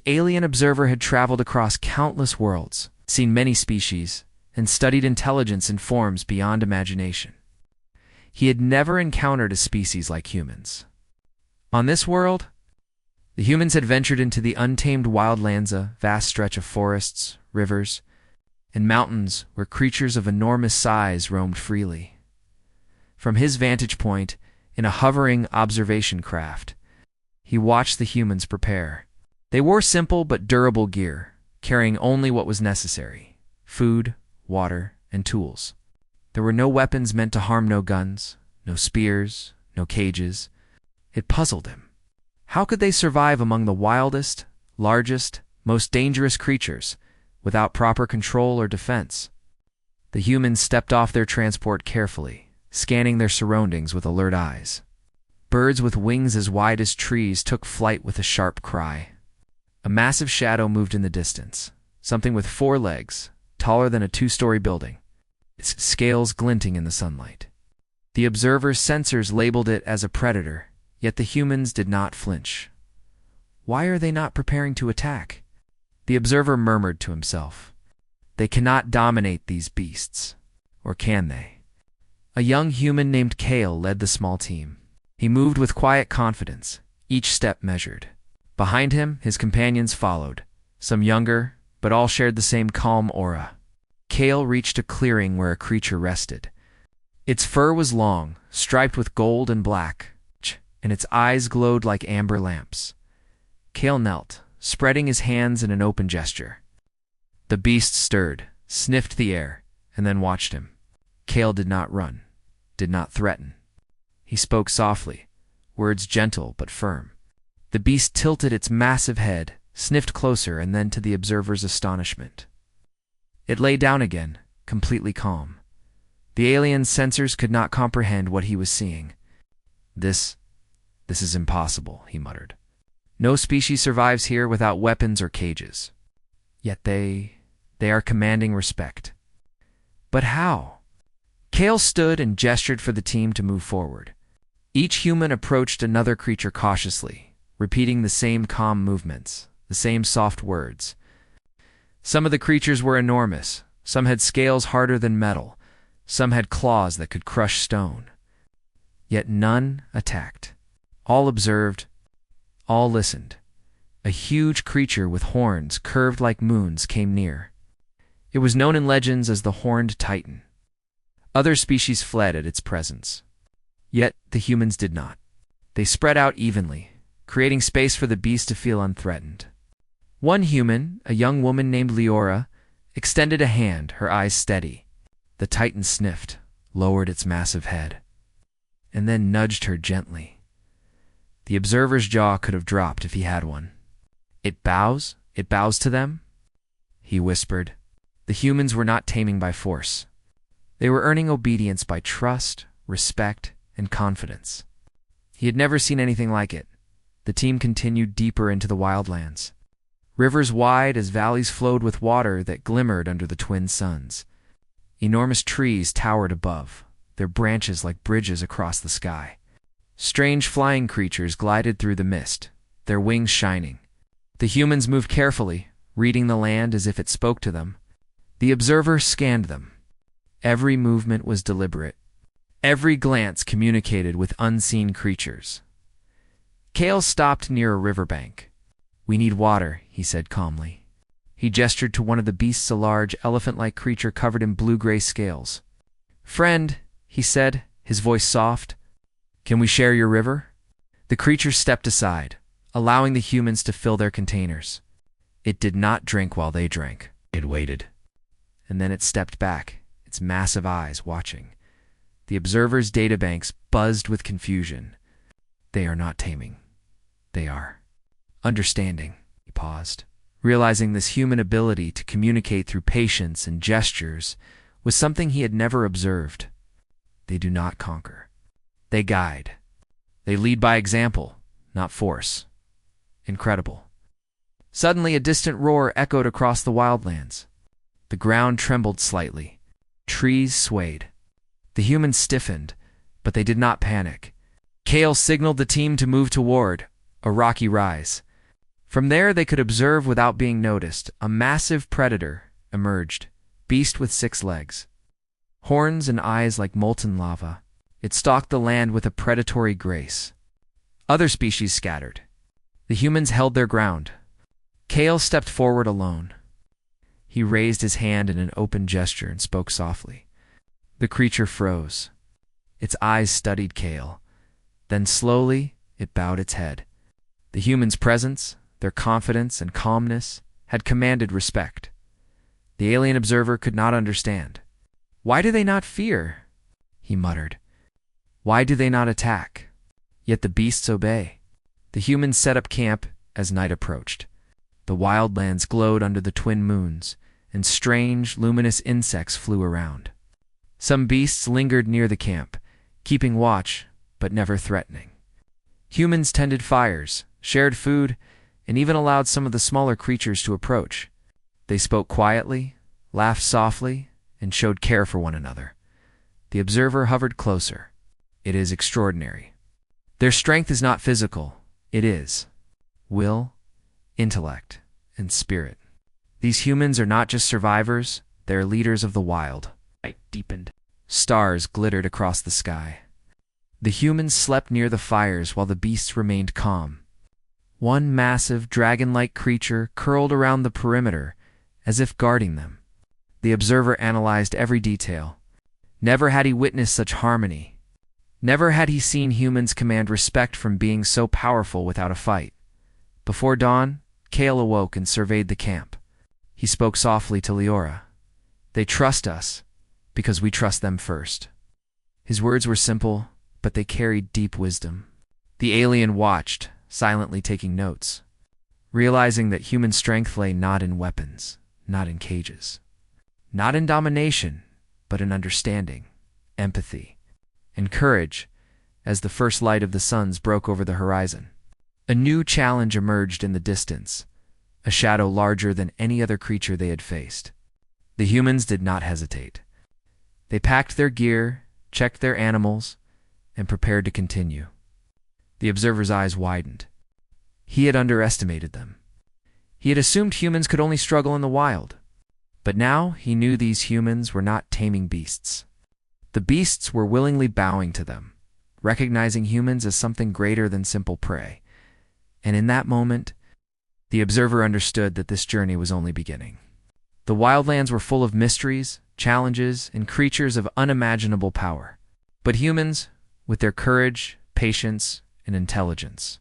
alien observer had traveled across countless worlds, seen many species, and studied intelligence in forms beyond imagination. He had never encountered a species like humans. On this world, the humans had ventured into the untamed wildlands, a vast stretch of forests, rivers, and mountains where creatures of enormous size roamed freely. From his vantage point, in a hovering observation craft, he watched the humans prepare. They wore simple but durable gear, carrying only what was necessary: food, water, and tools. There were no weapons meant to harm, no guns, no spears, no cages. It puzzled him. How could they survive among the wildest, largest, most dangerous creatures without proper control or defense? The humans stepped off their transport carefully, scanning their surroundings with alert eyes. Birds with wings as wide as trees took flight with a sharp cry. A massive shadow moved in the distance, something with 4 legs, taller than a 2-story building, its scales glinting in the sunlight. The observer's sensors labeled it as a predator, yet the humans did not flinch. Why are they not preparing to attack? The observer murmured to himself. They cannot dominate these beasts. Or can they? A young human named Kale led the small team. He moved with quiet confidence, each step measured. Behind him, his companions followed, some younger, but all shared the same calm aura. Kale reached a clearing where a creature rested. Its fur was long, striped with gold and black, and its eyes glowed like amber lamps. Kale knelt, spreading his hands in an open gesture. The beast stirred, sniffed the air, and then watched him. Kale did not run, did not threaten. He spoke softly, words gentle but firm. The beast tilted its massive head, sniffed closer, and then, to the observer's astonishment, it lay down again, completely calm. The alien's sensors could not comprehend what he was seeing. This is impossible," he muttered. "No species survives here without weapons or cages. Yet they are commanding respect. But how?" Kale stood and gestured for the team to move forward. Each human approached another creature cautiously, repeating the same calm movements, the same soft words. Some of the creatures were enormous. Some had scales harder than metal. Some had claws that could crush stone. Yet none attacked. All observed. All listened. A huge creature with horns curved like moons came near. It was known in legends as the Horned Titan. Other species fled at its presence. Yet the humans did not. They spread out evenly, creating space for the beast to feel unthreatened. One human, a young woman named Leora, extended a hand, her eyes steady. The Titan sniffed, lowered its massive head, and then nudged her gently. The observer's jaw could have dropped if he had one. It bows to them," he whispered. The humans were not taming by force. They were earning obedience by trust, respect, and confidence. He had never seen anything like it. The team continued deeper into the wildlands. Rivers wide as valleys flowed with water that glimmered under the twin suns. Enormous trees towered above, their branches like bridges across the sky. Strange flying creatures glided through the mist, their wings shining. The humans moved carefully, reading the land as if it spoke to them. The observer scanned them. Every movement was deliberate. Every glance communicated with unseen creatures. Kale stopped near a riverbank. "We need water," he said calmly. He gestured to one of the beasts, a large, elephant-like creature covered in blue-gray scales. "Friend," he said, his voice soft, "can we share your river?" The creature stepped aside, allowing the humans to fill their containers. It did not drink while they drank. It waited. And then it stepped back, its massive eyes watching. The observer's databanks buzzed with confusion. They are not taming. They are understanding. He paused, realizing this human ability to communicate through patience and gestures was something he had never observed. They do not conquer. They guide. They lead by example, not force. Incredible. Suddenly, a distant roar echoed across the wildlands. The ground trembled slightly. Trees swayed. The humans stiffened, but they did not panic. Kale signaled the team to move toward a rocky rise. From there they could observe without being noticed. A massive predator emerged, beast with 6 legs, horns and eyes like molten lava. It stalked the land with a predatory grace. Other species scattered. The humans held their ground. Kale stepped forward alone. He raised his hand in an open gesture and spoke softly. The creature froze. Its eyes studied Kale. Then slowly, it bowed its head. The humans' presence, their confidence and calmness, had commanded respect. The alien observer could not understand. "Why do they not fear?" he muttered. "Why do they not attack? Yet the beasts obey." The humans set up camp as night approached. The wildlands glowed under the twin moons, and strange, luminous insects flew around. Some beasts lingered near the camp, keeping watch, but never threatening. Humans tended fires, shared food, and even allowed some of the smaller creatures to approach. They spoke quietly, laughed softly, and showed care for one another. The observer hovered closer. It is extraordinary. Their strength is not physical. It is will, intellect, and spirit. These humans are not just survivors, they are leaders of the wild. Night deepened. Stars glittered across the sky. The humans slept near the fires while the beasts remained calm. One massive, dragon-like creature curled around the perimeter, as if guarding them. The observer analyzed every detail. Never had he witnessed such harmony. Never had he seen humans command respect from beings so powerful without a fight. Before dawn, Kale awoke and surveyed the camp. He spoke softly to Leora. "They trust us, because we trust them first." His words were simple, but they carried deep wisdom. The alien watched, silently taking notes, realizing that human strength lay not in weapons, not in cages, not in domination, but in understanding, empathy, and courage. As the first light of the suns broke over the horizon, a new challenge emerged in the distance, a shadow larger than any other creature they had faced. The humans did not hesitate. They packed their gear, checked their animals, and prepared to continue. The observer's eyes widened. He had underestimated them. He had assumed humans could only struggle in the wild. But now he knew these humans were not taming beasts. The beasts were willingly bowing to them, recognizing humans as something greater than simple prey. And in that moment, the observer understood that this journey was only beginning. The wildlands were full of mysteries, challenges, and creatures of unimaginable power. But humans, with their courage, patience, and intelligence,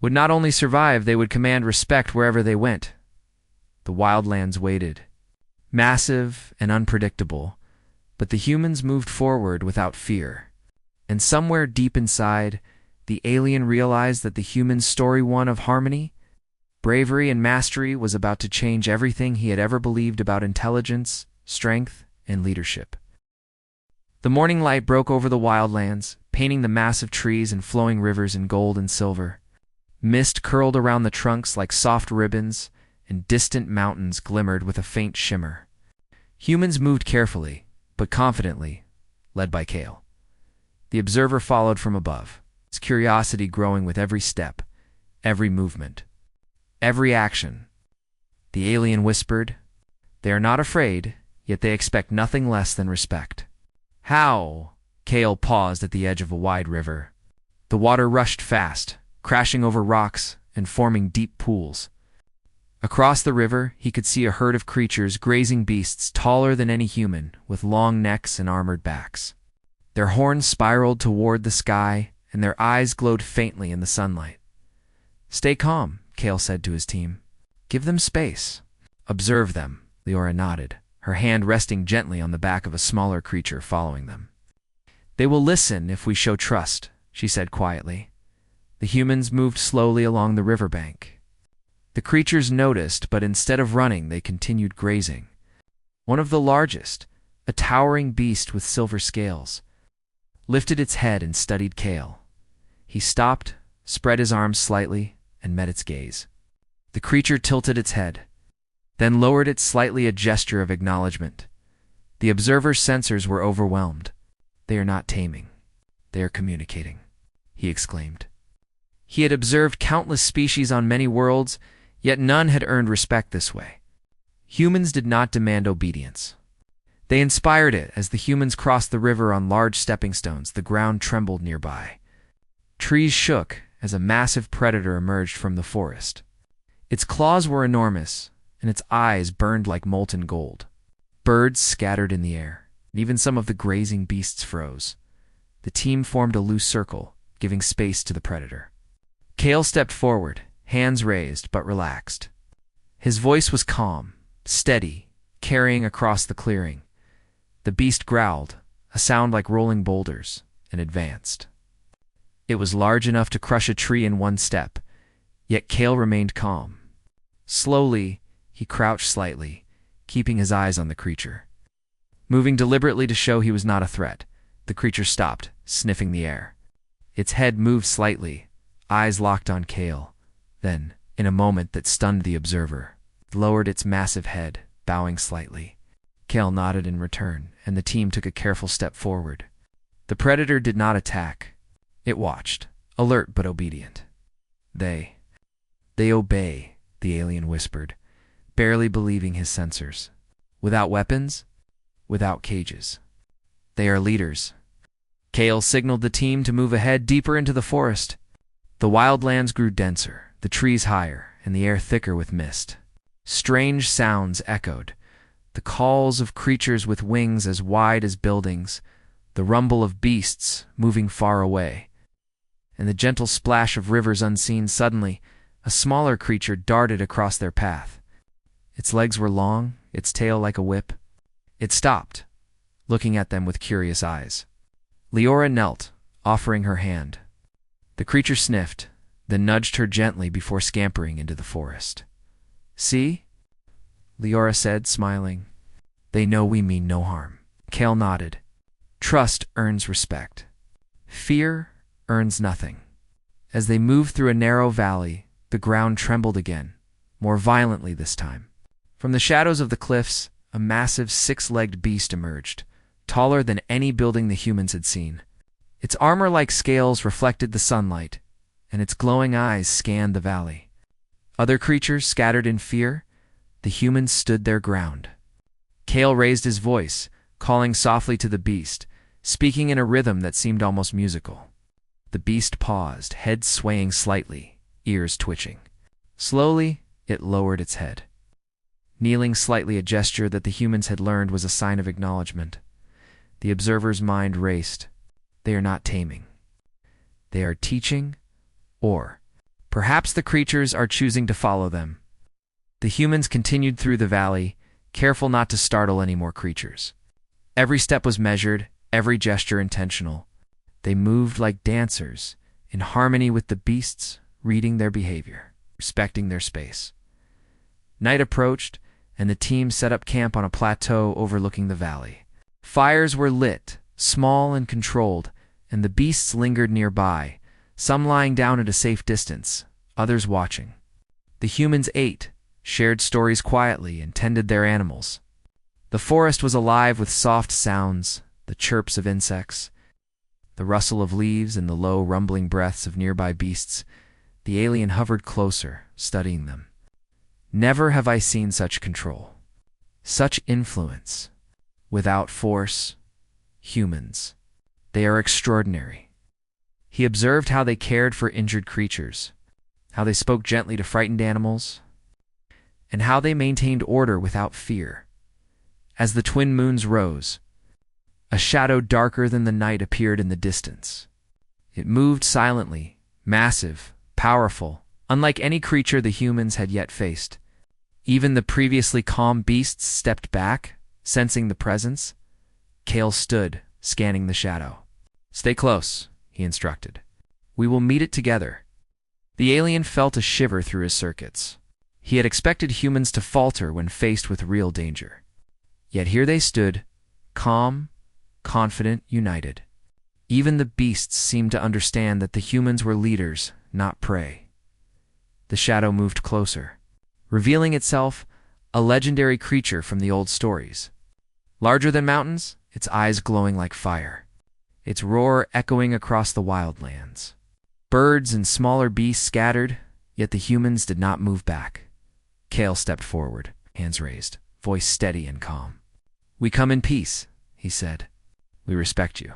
would not only survive, they would command respect wherever they went. The wildlands waited, massive and unpredictable, but the humans moved forward without fear. And somewhere deep inside, the alien realized that the human story one of harmony, bravery, and mastery was about to change everything he had ever believed about intelligence, strength, and leadership. The morning light broke over the wildlands, painting the massive trees and flowing rivers in gold and silver. Mist curled around the trunks like soft ribbons, and distant mountains glimmered with a faint shimmer. Humans moved carefully, but confidently, led by Kale. The observer followed from above, his curiosity growing with every step, every movement, every action. The alien whispered, "They are not afraid, yet they expect nothing less than respect." "How?" Kale paused at the edge of a wide river. The water rushed fast, crashing over rocks and forming deep pools. Across the river, he could see a herd of creatures grazing beasts taller than any human, with long necks and armored backs. Their horns spiraled toward the sky, and their eyes glowed faintly in the sunlight. "Stay calm," Kale said to his team. "Give them space. Observe them." Leora nodded, her hand resting gently on the back of a smaller creature following them. "They will listen if we show trust," she said quietly. The humans moved slowly along the riverbank. The creatures noticed, but instead of running, they continued grazing. One of the largest, a towering beast with silver scales, lifted its head and studied Kale. He stopped, spread his arms slightly, and met its gaze. The creature tilted its head, then lowered it slightly, a gesture of acknowledgement. The observer's sensors were overwhelmed. "They are not taming. They are communicating," he exclaimed. He had observed countless species on many worlds, Yet none had earned respect this way. Humans did not demand obedience. They inspired it. As the humans crossed the river on large stepping stones, the ground trembled nearby. Trees shook as a massive predator emerged from the forest. Its claws were enormous, and its eyes burned like molten gold. Birds scattered in the air, and even some of the grazing beasts froze. The team formed a loose circle, giving space to the predator. Kale stepped forward, hands raised but relaxed. His voice was calm, steady, carrying across the clearing. The beast growled, a sound like rolling boulders, and advanced. It was large enough to crush a tree in one step, yet Kale remained calm. Slowly, he crouched slightly, keeping his eyes on the creature. Moving deliberately to show he was not a threat, the creature stopped, sniffing the air. Its head moved slightly, eyes locked on Kale. Then, in a moment that stunned the observer, it lowered its massive head, bowing slightly. Kale nodded in return, and the team took a careful step forward. The predator did not attack. It watched, alert but obedient. They obey, the alien whispered, barely believing his sensors. Without weapons, without cages. They are leaders. Kale signaled the team to move ahead deeper into the forest. The wildlands grew denser, the trees higher, and the air thicker with mist. Strange sounds echoed, the calls of creatures with wings as wide as buildings, the rumble of beasts moving far away, and the gentle splash of rivers unseen. Suddenly, a smaller creature darted across their path. Its legs were long, its tail like a whip. It stopped, looking at them with curious eyes. Leora knelt, offering her hand. The creature sniffed, then nudged her gently before scampering into the forest. "See?" Leora said, smiling. "They know we mean no harm." Kale nodded. Trust earns respect. Fear earns nothing. As they moved through a narrow valley, the ground trembled again, more violently this time. From the shadows of the cliffs, a massive six-legged beast emerged, taller than any building the humans had seen. Its armor-like scales reflected the sunlight, and its glowing eyes scanned the valley. Other creatures scattered in fear. The humans stood their ground. Kale raised his voice, calling softly to the beast, speaking in a rhythm that seemed almost musical. The beast paused, head swaying slightly, ears twitching. Slowly, it lowered its head. Kneeling slightly, a gesture that the humans had learned was a sign of acknowledgement. The observer's mind raced. They are not taming. They are teaching, or perhaps the creatures are choosing to follow them. The humans continued through the valley, careful not to startle any more creatures. Every step was measured, every gesture intentional. They moved like dancers, in harmony with the beasts, reading their behavior, respecting their space. Night approached, and the team set up camp on a plateau overlooking the valley. Fires were lit, small and controlled, and the beasts lingered nearby, some lying down at a safe distance, others watching. The humans ate, shared stories quietly, and tended their animals. The forest was alive with soft sounds, the chirps of insects, the rustle of leaves, and the low, rumbling breaths of nearby beasts. The alien hovered closer, studying them. Never have I seen such control, such influence. Without force, humans. They are extraordinary. He observed how they cared for injured creatures, how they spoke gently to frightened animals, and how they maintained order without fear. As the twin moons rose, a shadow darker than the night appeared in the distance. It moved silently, massive, powerful, unlike any creature the humans had yet faced. Even the previously calm beasts stepped back, sensing the presence. Kale stood, scanning the shadow. "Stay close," he instructed. "We will meet it together." The alien felt a shiver through his circuits. He had expected humans to falter when faced with real danger. Yet here they stood, calm, confident, united. Even the beasts seemed to understand that the humans were leaders, not prey. The shadow moved closer, revealing itself a legendary creature from the old stories. Larger than mountains, its eyes glowing like fire, its roar echoing across the wildlands. Birds and smaller beasts scattered, yet the humans did not move back. Kale stepped forward, hands raised, voice steady and calm. "We come in peace," he said. "We respect you."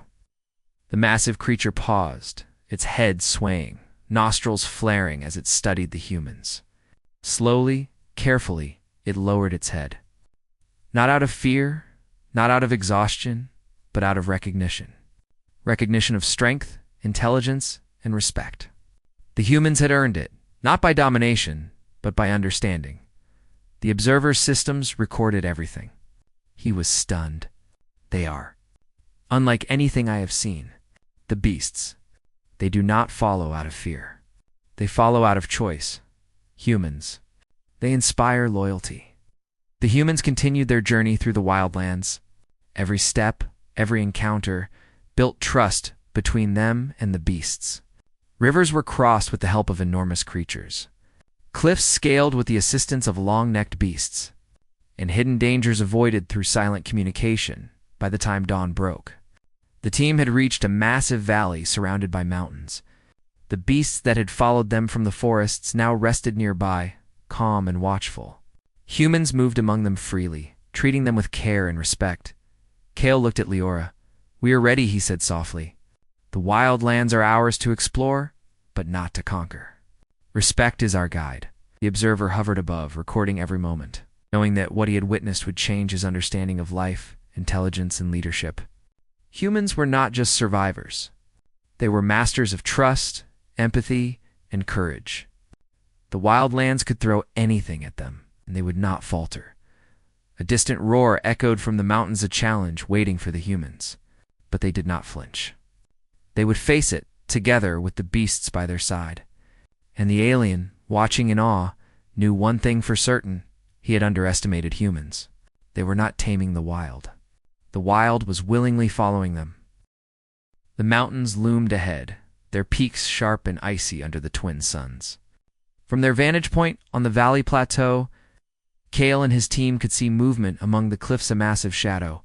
The massive creature paused, its head swaying, nostrils flaring as it studied the humans. Slowly, carefully, it lowered its head. Not out of fear, not out of exhaustion, but out of recognition. Recognition of strength, intelligence, and respect. The humans had earned it, not by domination, but by understanding. The observer's systems recorded everything. He was stunned. They are. Unlike anything I have seen, the beasts, they do not follow out of fear. They follow out of choice. Humans, they inspire loyalty. The humans continued their journey through the wildlands. Every step, every encounter, built trust between them and the beasts. Rivers were crossed with the help of enormous creatures. Cliffs scaled with the assistance of long-necked beasts, and hidden dangers avoided through silent communication by the time dawn broke. The team had reached a massive valley surrounded by mountains. The beasts that had followed them from the forests now rested nearby, calm and watchful. Humans moved among them freely, treating them with care and respect. Kale looked at Leora. "We are ready," he said softly. "The wild lands are ours to explore, but not to conquer. Respect is our guide." The observer hovered above, recording every moment, knowing that what he had witnessed would change his understanding of life, intelligence, and leadership. Humans were not just survivors. They were masters of trust, empathy, and courage. The wild lands could throw anything at them, and they would not falter. A distant roar echoed from the mountains, a challenge waiting for the humans. But they did not flinch. They would face it, together with the beasts by their side. And the alien, watching in awe, knew one thing for certain: he had underestimated humans. They were not taming the wild. The wild was willingly following them. The mountains loomed ahead, their peaks sharp and icy under the twin suns. From their vantage point on the valley plateau, Kale and his team could see movement among the cliffs, a massive shadow,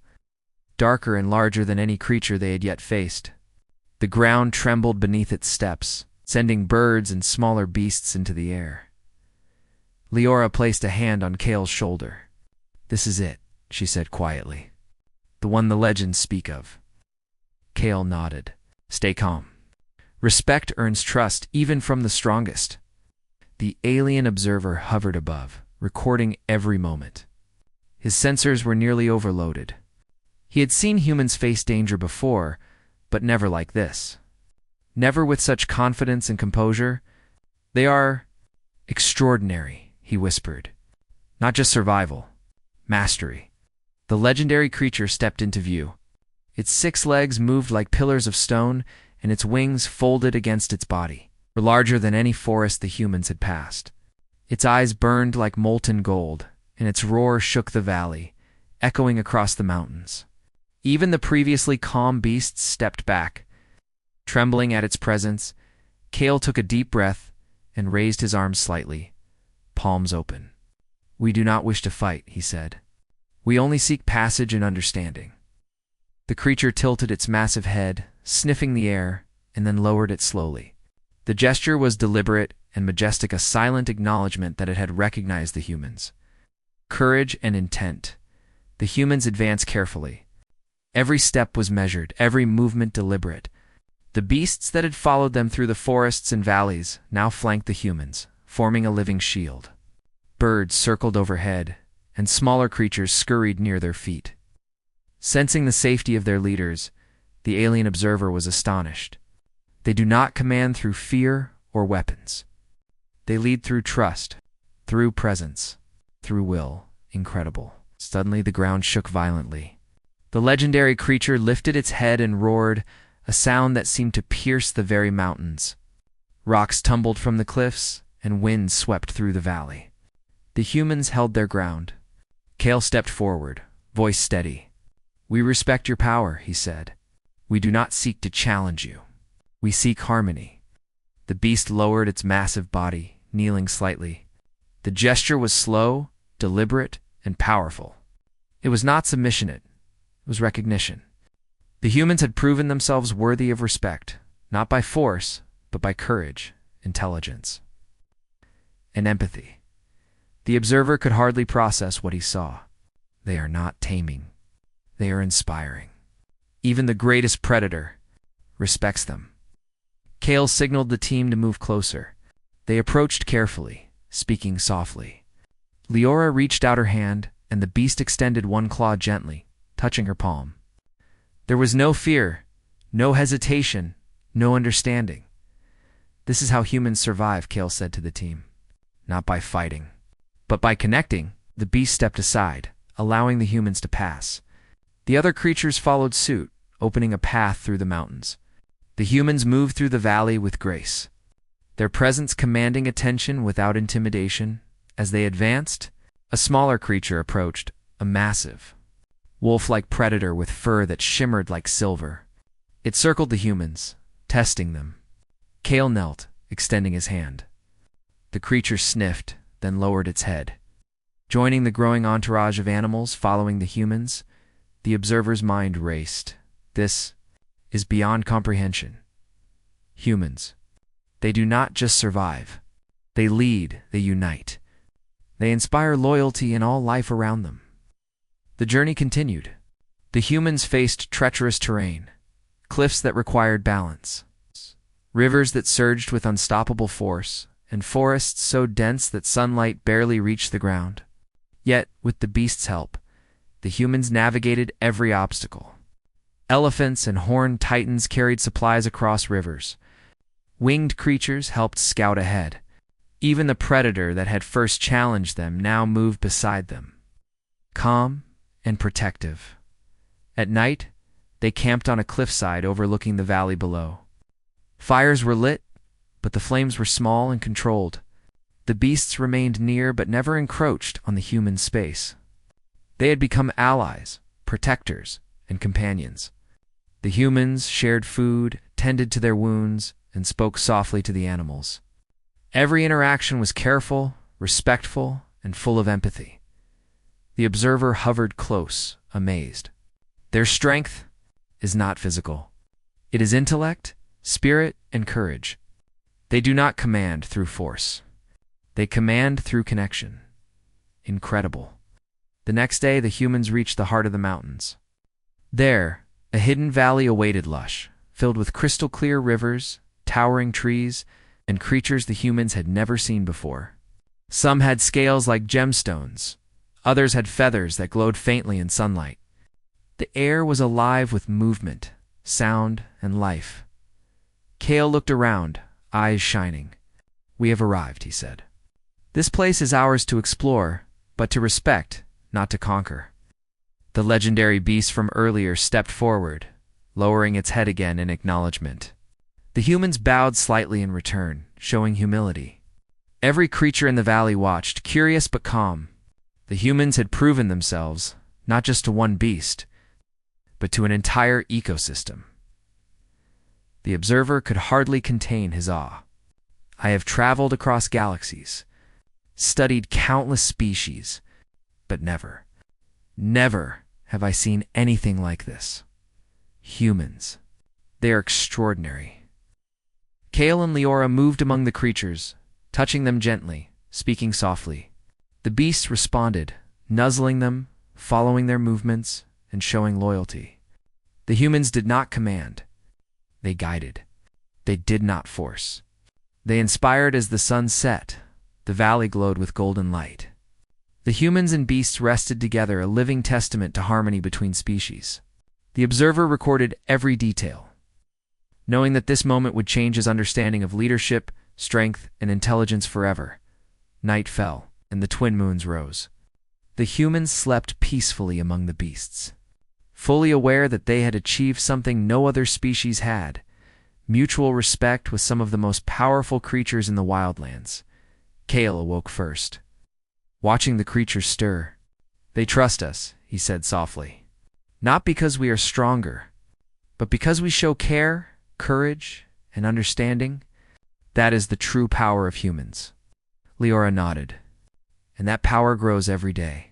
darker and larger than any creature they had yet faced. The ground trembled beneath its steps, sending birds and smaller beasts into the air. Leora placed a hand on Kale's shoulder. "This is it," she said quietly. "The one the legends speak of." Kale nodded. "Stay calm. Respect earns trust even from the strongest." The alien observer hovered above, recording every moment. His sensors were nearly overloaded. He had seen humans face danger before, but never like this. Never with such confidence and composure. "They are extraordinary," he whispered. "Not just survival, mastery." The legendary creature stepped into view. Its 6 legs moved like pillars of stone, and its wings folded against its body, were larger than any forest the humans had passed. Its eyes burned like molten gold, and its roar shook the valley, echoing across the mountains. Even the previously calm beasts stepped back. Trembling at its presence, Kale took a deep breath and raised his arms slightly, palms open. "We do not wish to fight," he said. "We only seek passage and understanding." The creature tilted its massive head, sniffing the air, and then lowered it slowly. The gesture was deliberate and majestic, a silent acknowledgement that it had recognized the humans. Courage and intent. The humans advanced carefully. Every step was measured, every movement deliberate. The beasts that had followed them through the forests and valleys now flanked the humans, forming a living shield. Birds circled overhead, and smaller creatures scurried near their feet. Sensing the safety of their leaders, the alien observer was astonished. They do not command through fear or weapons. They lead through trust, through presence, through will. Incredible. Suddenly the ground shook violently. The legendary creature lifted its head and roared, a sound that seemed to pierce the very mountains. Rocks tumbled from the cliffs, and winds swept through the valley. The humans held their ground. Kale stepped forward, voice steady. "We respect your power," he said. "We do not seek to challenge you. We seek harmony." The beast lowered its massive body, kneeling slightly. The gesture was slow, deliberate, and powerful. It was not submission, it was recognition. The humans had proven themselves worthy of respect, not by force, but by courage, intelligence, and empathy. The observer could hardly process what he saw. They are not taming. They are inspiring. Even the greatest predator respects them. Kale signaled the team to move closer. They approached carefully, speaking softly. Leora reached out her hand, and the beast extended one claw gently, touching her palm. There was no fear, no hesitation, no understanding. This is how humans survive, Kale said to the team. Not by fighting, but by connecting. The beast stepped aside, allowing the humans to pass. The other creatures followed suit, opening a path through the mountains. The humans moved through the valley with grace, their presence commanding attention without intimidation. As they advanced, a smaller creature approached, a massive, wolf-like predator with fur that shimmered like silver. It circled the humans, testing them. Kale knelt, extending his hand. The creature sniffed, then lowered its head. Joining the growing entourage of animals following the humans, the observer's mind raced. This is beyond comprehension. Humans. They do not just survive. They lead, they unite. They inspire loyalty in all life around them. The journey continued. The humans faced treacherous terrain, cliffs that required balance, rivers that surged with unstoppable force, and forests so dense that sunlight barely reached the ground. Yet, with the beast's help, the humans navigated every obstacle. Elephants and horned titans carried supplies across rivers. Winged creatures helped scout ahead. Even the predator that had first challenged them now moved beside them, calm and protective. At night, they camped on a cliffside overlooking the valley below. Fires were lit, but the flames were small and controlled. The beasts remained near but never encroached on the human space. They had become allies, protectors, and companions. The humans shared food, tended to their wounds, and spoke softly to the animals. Every interaction was careful, respectful, and full of empathy. The observer hovered close, amazed. Their strength is not physical. It is intellect, spirit, and courage. They do not command through force. They command through connection. Incredible. The next day, the humans reached the heart of the mountains. There, a hidden valley awaited Lush, filled with crystal-clear rivers, towering trees, and creatures the humans had never seen before. Some had scales like gemstones. Others had feathers that glowed faintly in sunlight. The air was alive with movement, sound, and life. Kale looked around, eyes shining. "We have arrived," he said. "This place is ours to explore, but to respect, not to conquer." The legendary beast from earlier stepped forward, lowering its head again in acknowledgement. The humans bowed slightly in return, showing humility. Every creature in the valley watched, curious but calm. The humans had proven themselves, not just to one beast, but to an entire ecosystem. The observer could hardly contain his awe. "I have traveled across galaxies, studied countless species, but never have I seen anything like this. Humans. They are extraordinary." Kale and Leora moved among the creatures, touching them gently, speaking softly. The beasts responded, nuzzling them, following their movements, and showing loyalty. The humans did not command. They guided. They did not force. They inspired as the sun set. The valley glowed with golden light. The humans and beasts rested together, a living testament to harmony between species. The observer recorded every detail, knowing that this moment would change his understanding of leadership, strength, and intelligence forever. Night fell, and the twin moons rose. The humans slept peacefully among the beasts, fully aware that they had achieved something no other species had: mutual respect with some of the most powerful creatures in the wildlands. Kale awoke first, watching the creatures stir. "They trust us," he said softly. "Not because we are stronger, but because we show care, courage, and understanding. That is the true power of humans." Leora nodded. "And that power grows every day.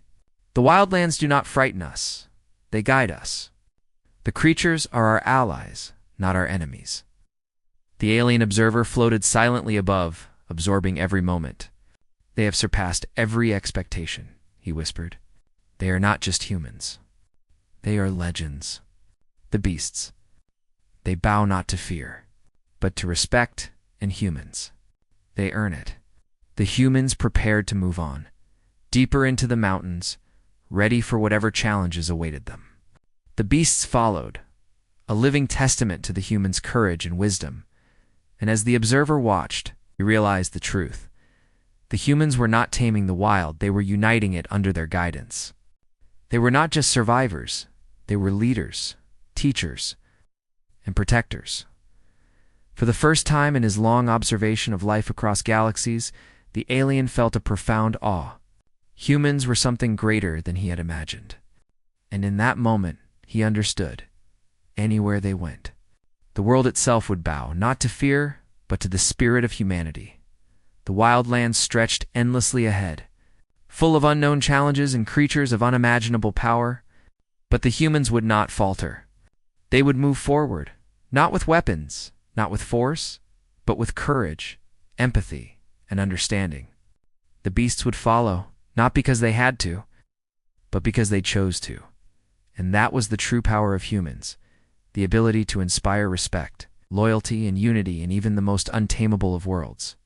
The wildlands do not frighten us. They guide us. The creatures are our allies, not our enemies." The alien observer floated silently above, absorbing every moment. "They have surpassed every expectation," he whispered. "They are not just humans. They are legends. The beasts. They bow not to fear, but to respect and humans. They earn it." The humans prepared to move on, deeper into the mountains, ready for whatever challenges awaited them. The beasts followed, a living testament to the humans' courage and wisdom. And as the observer watched, he realized the truth. The humans were not taming the wild, they were uniting it under their guidance. They were not just survivors, they were leaders, teachers, and protectors. For the first time in his long observation of life across galaxies, the alien felt a profound awe. Humans were something greater than he had imagined. And in that moment, he understood. Anywhere they went, the world itself would bow, not to fear, but to the spirit of humanity. The wild lands stretched endlessly ahead, full of unknown challenges and creatures of unimaginable power. But the humans would not falter. They would move forward, not with weapons, not with force, but with courage, empathy, and understanding. The beasts would follow, not because they had to, but because they chose to. And that was the true power of humans, the ability to inspire respect, loyalty, and unity in even the most untamable of worlds.